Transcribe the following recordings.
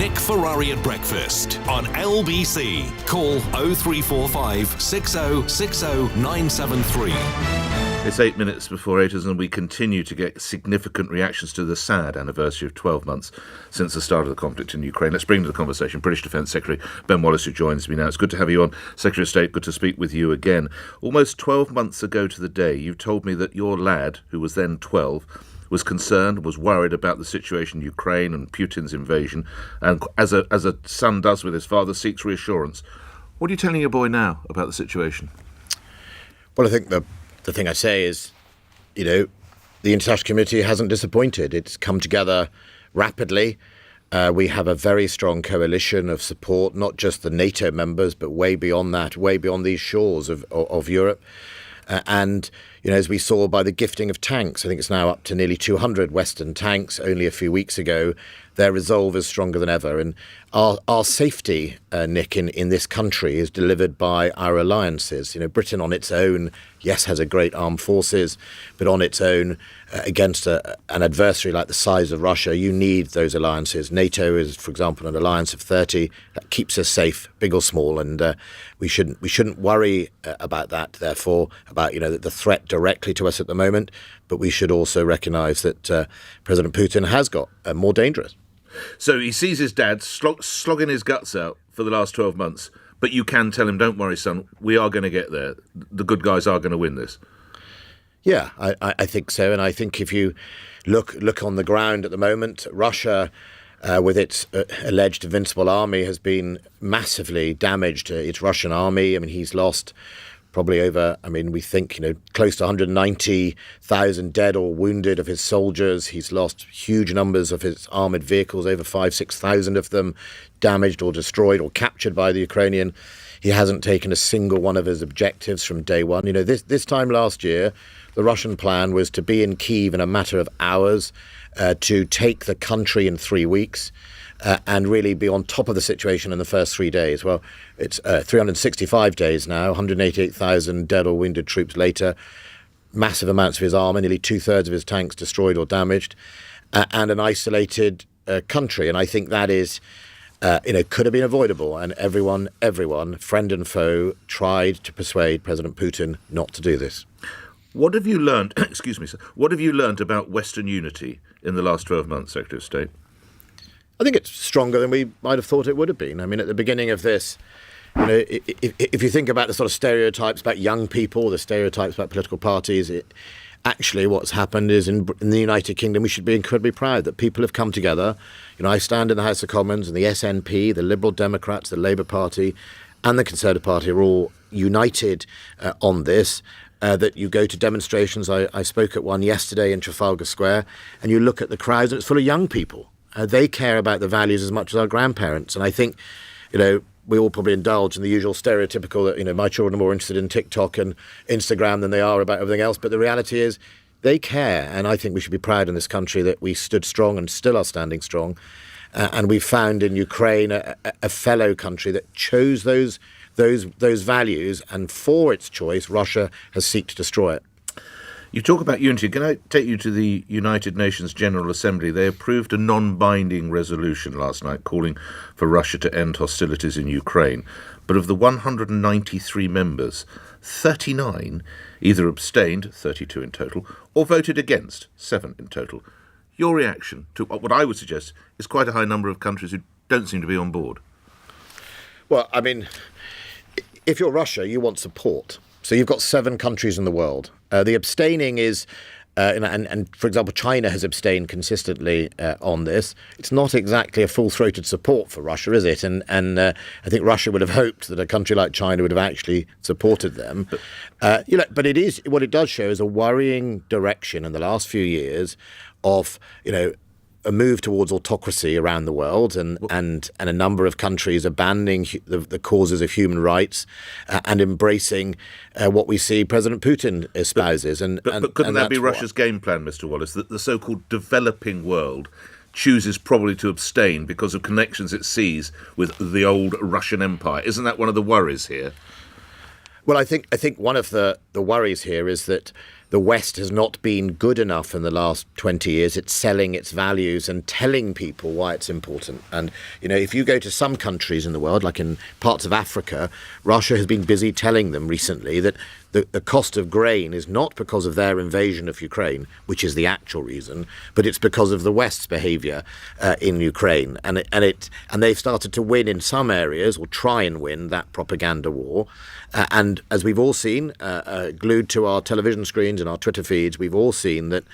Nick Ferrari at breakfast on LBC. Call 0345 6060 973. It's 8 minutes before 8, and we continue to get significant reactions to the sad anniversary of 12 months since the start of the conflict in Ukraine. Let's bring to the conversation British Defence Secretary Ben Wallace, who joins me now. It's good to have you on, Secretary of State. Good to speak with you again. Almost 12 months ago to the day, you told me that your lad, who was then 12, was concerned, was worried about the situation in Ukraine and Putin's invasion, and as a son does with his father, seeks reassurance. What are you telling your boy now about the situation? Well, I think the thing I say is, the international community hasn't disappointed. It's come together rapidly. We have a very strong coalition of support, not just the NATO members, but way beyond that, way beyond these shores of Europe. And as we saw by the gifting of tanks, I think it's now up to nearly 200 Western tanks only a few weeks ago. Their resolve is stronger than ever. And our safety, Nick, in this country is delivered by our alliances. Britain on its own, yes, has a great armed forces, but on its own, against an adversary like the size of Russia, you need those alliances. NATO is, for example, an alliance of 30 that keeps us safe, big or small, and we shouldn't worry about that. Therefore, about the threat directly to us at the moment, but we should also recognise that President Putin has got more dangerous. So he sees his dad slogging his guts out for the last 12 months, but you can tell him, don't worry, son, we are going to get there. The good guys are going to win this. Yeah, I think so. And I think if you look on the ground at the moment, Russia, with its alleged invincible army, has been massively damaged. Its Russian army, he's lost probably over, we think, close to 190,000 dead or wounded of his soldiers. He's lost huge numbers of his armoured vehicles, over 6,000 of them damaged or destroyed or captured by the Ukrainian. He hasn't taken a single one of his objectives from day one. This time last year, the Russian plan was to be in Kyiv in a matter of hours, to take the country in 3 weeks, and really be on top of the situation in the first 3 days. Well, it's 365 days now, 188,000 dead or wounded troops later, massive amounts of his armour, nearly two-thirds of his tanks destroyed or damaged, and an isolated country. And I think that is, could have been avoidable. And everyone, friend and foe, tried to persuade President Putin not to do this. What have you learned, excuse me, sir, what have you learned about Western unity in the last 12 months, Secretary of State? I think it's stronger than we might have thought it would have been. At the beginning of this, if you think about the sort of stereotypes about young people, the stereotypes about political parties, actually what's happened is in the United Kingdom, we should be incredibly proud that people have come together. I stand in the House of Commons, and the SNP, the Liberal Democrats, the Labour Party and the Conservative Party are all united on this. That you go to demonstrations. I spoke at one yesterday in Trafalgar Square, and you look at the crowds and it's full of young people. They care about the values as much as our grandparents. And I think, we all probably indulge in the usual stereotypical that, my children are more interested in TikTok and Instagram than they are about everything else. But the reality is they care. And I think we should be proud in this country that we stood strong and still are standing strong. And we found in Ukraine a fellow country that chose those values, and for its choice, Russia has sought to destroy it. You talk about unity. Can I take you to the United Nations General Assembly? They approved a non-binding resolution last night calling for Russia to end hostilities in Ukraine. But of the 193 members, 39 either abstained, 32 in total, or voted against, 7 in total. Your reaction to what I would suggest is quite a high number of countries who don't seem to be on board? Well, if you're Russia, you want support. So you've got 7 countries in the world. The abstaining is, and for example, China has abstained consistently on this. It's not exactly a full-throated support for Russia, is it? And I think Russia would have hoped that a country like China would have actually supported them. But it is, what it does show is a worrying direction in the last few years of, a move towards autocracy around the world, and a number of countries abandoning the causes of human rights and embracing what we see President Putin espouses. But couldn't that be Russia's game plan, Mr. Wallace, that the so-called developing world chooses probably to abstain because of connections it sees with the old Russian Empire? Isn't that one of the worries here? Well, I think one of the worries here is that the West has not been good enough in the last 20 years. It's selling its values and telling people why it's important. And, if you go to some countries in the world, like in parts of Africa, Russia has been busy telling them recently that the cost of grain is not because of their invasion of Ukraine, which is the actual reason, but it's because of the West's behaviour in Ukraine. And they've started to win in some areas, or try and win, that propaganda war. And as we've all seen, glued to our television screens and our Twitter feeds, we've all seen that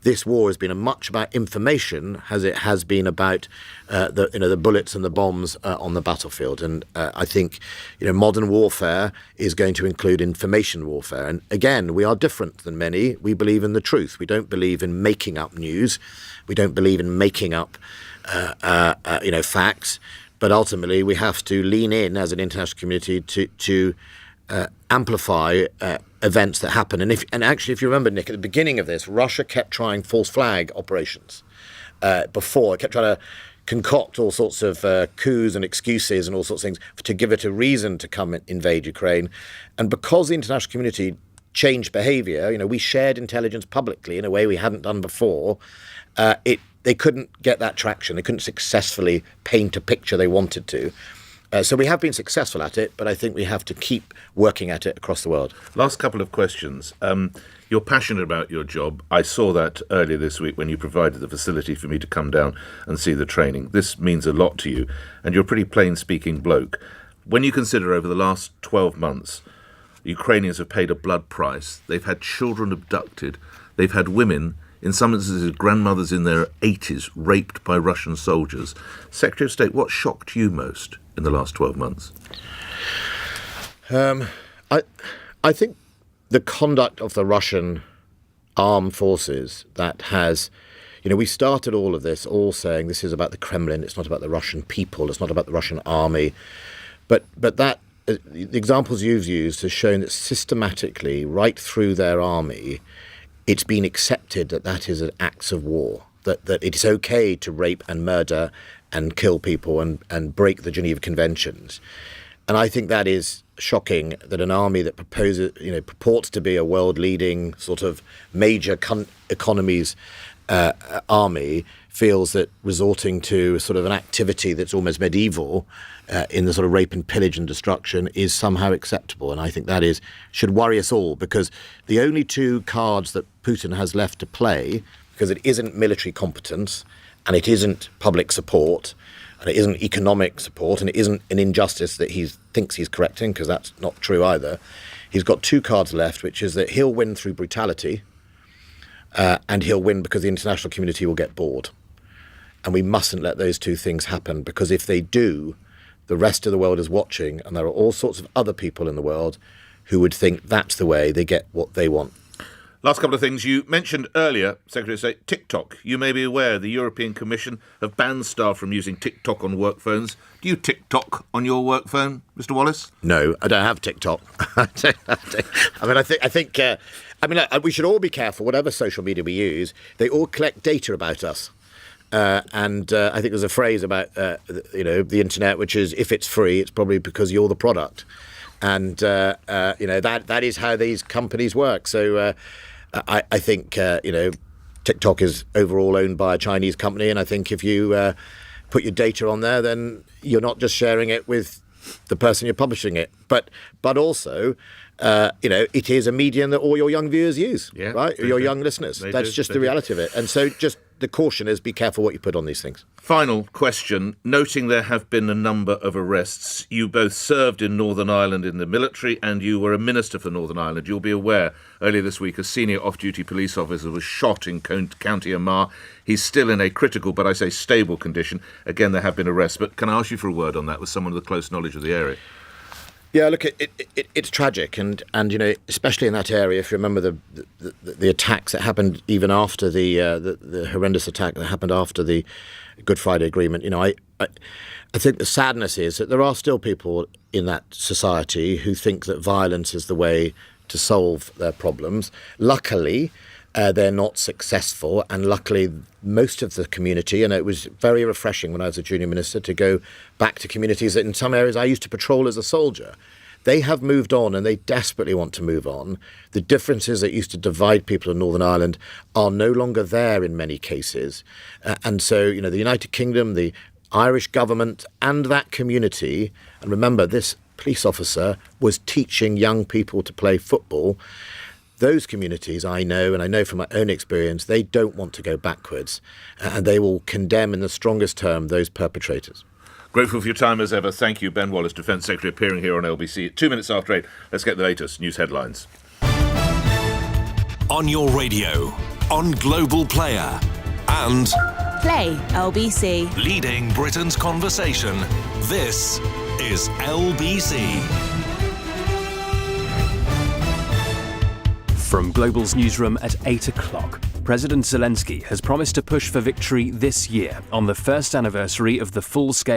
this war has been much about information as it has been about the bullets and the bombs on the battlefield. And I think modern warfare is going to include information warfare. And again, we are different than many. We believe in the truth. We don't believe in making up news. We don't believe in making up facts. But ultimately, we have to lean in as an international community to amplify events that happen. And actually, if you remember, Nick, at the beginning of this, Russia kept trying false flag operations before. It kept trying to concoct all sorts of coups and excuses and all sorts of things to give it a reason to come and invade Ukraine. And because the international community changed behaviour, we shared intelligence publicly in a way we hadn't done before, they couldn't get that traction. They couldn't successfully paint a picture they wanted to. So we have been successful at it, but I think we have to keep working at it across the world. Last couple of questions. You're passionate about your job. I saw that earlier this week when you provided the facility for me to come down and see the training. This means a lot to you, and you're a pretty plain-speaking bloke. When you consider over the last 12 months, Ukrainians have paid a blood price. They've had children abducted. They've had women, in some instances grandmothers in their 80s, raped by Russian soldiers. Secretary of State, what shocked you most in the last 12 months? I think the conduct of the Russian armed forces that has, we started all of this all saying this is about the Kremlin, it's not about the Russian people, it's not about the Russian army. But that, the examples you've used has shown that systematically, right through their army, it's been accepted that is acts of war, that it's okay to rape and murder and kill people and break the Geneva Conventions. And I think that is shocking that an army that purports to be a world-leading sort of major economies army feels that resorting to sort of an activity that's almost medieval in the sort of rape and pillage and destruction is somehow acceptable. And I think that should worry us all, because the only two cards that Putin has left to play, because it isn't military competence and it isn't public support and it isn't economic support and it isn't an injustice that he thinks he's correcting, because that's not true either. He's got two cards left, which is that he'll win through brutality and he'll win because the international community will get bored. And we mustn't let those two things happen, because if they do, the rest of the world is watching, and there are all sorts of other people in the world who would think that's the way they get what they want. Last couple of things. You mentioned earlier, Secretary of State, TikTok. You may be aware the European Commission have banned staff from using TikTok on work phones. Do you TikTok on your work phone, Mr. Wallace? No, I don't have TikTok. We should all be careful, whatever social media we use. They all collect data about us. And I think there's a phrase about, the internet, which is, if it's free, it's probably because you're the product. And, that is how these companies work. So I think, TikTok is overall owned by a Chinese company. And I think if you put your data on there, then you're not just sharing it with the person you're publishing it. But also, it is a medium that all your young viewers use, right? Your young listeners. That's just the reality of it. And so just the caution is be careful what you put on these things. Final question. Noting there have been a number of arrests, you both served in Northern Ireland in the military and you were a minister for Northern Ireland. You'll be aware earlier this week a senior off-duty police officer was shot in County Armagh. He's still in a critical, but I say stable condition. Again, there have been arrests. But can I ask you for a word on that with someone with close knowledge of the area? Yeah, look, it's tragic, and especially in that area. If you remember the attacks that happened even after the horrendous attack that happened after the Good Friday Agreement, I think the sadness is that there are still people in that society who think that violence is the way to solve their problems. Luckily, they're not successful, and luckily most of the community, and it was very refreshing when I was a junior minister to go back to communities that in some areas I used to patrol as a soldier. They have moved on and they desperately want to move on. The differences that used to divide people in Northern Ireland are no longer there in many cases. And so, the United Kingdom, the Irish government and that community, and remember, this police officer was teaching young people to play football. Those communities, I know, and I know from my own experience, they don't want to go backwards, and they will condemn in the strongest term those perpetrators. Grateful for your time as ever. Thank you, Ben Wallace, Defence Secretary, appearing here on LBC at 2 minutes after 8. Let's get the latest news headlines. On your radio, on Global Player, and Play LBC. leading Britain's conversation. This is LBC. From Global's newsroom at 8 o'clock, President Zelensky has promised to push for victory this year on the first anniversary of the full-scale